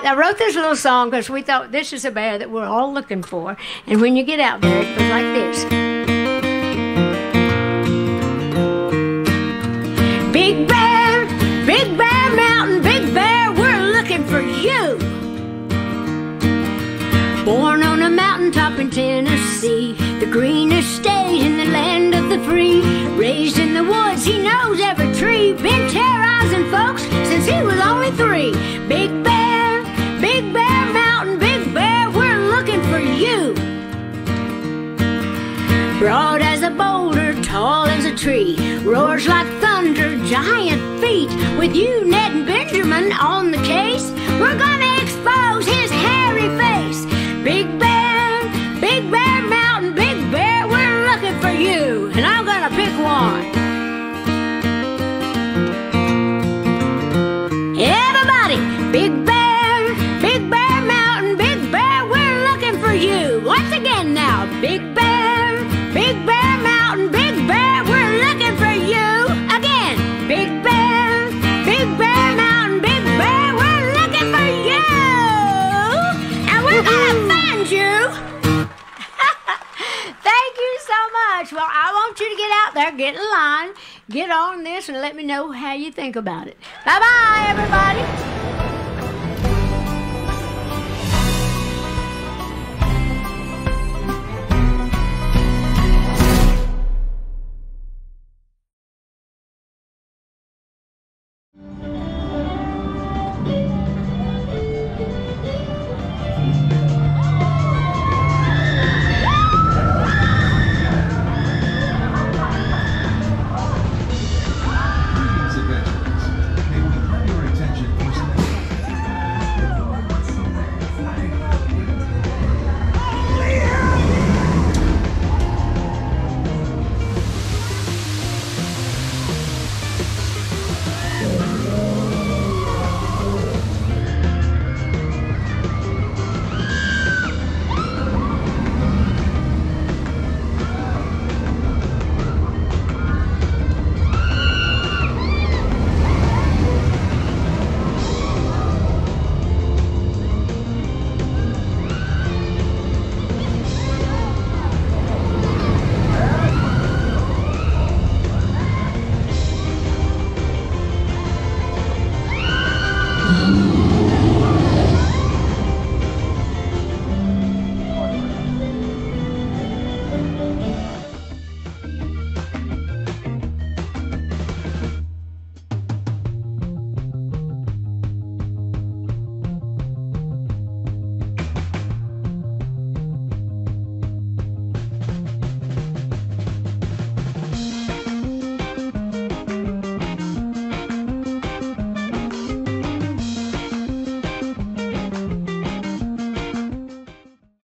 I wrote this little song because we thought this is a bear that we're all looking for. And when you get out there, it goes like this. Big bear mountain, big bear, we're looking for you. Born on a mountaintop in Tennessee, the greenest state in the land of the free. Raised in the woods, he knows every tree. Been terrorizing folks since he was only 3. Big bear mountain, big bear, we're looking for you. Broad as a boulder, tall as a tree, roars like thunder, giant feet. With you, Ned and Benjamin, on the case, we're gonna expose his hairy face. Big bear mountain, big bear, we're looking for you. And I'm gonna pick one. Everybody, big bear mountain, big bear, we're looking for you. Once again now, big bear mountain, big bear, we're looking for you. Again, big bear mountain, big bear, we're looking for you. And we're gonna find you. Thank you so much. Well, I want you to get out there, get in line, get on this, and let me know how you think about it. Bye-bye, everybody.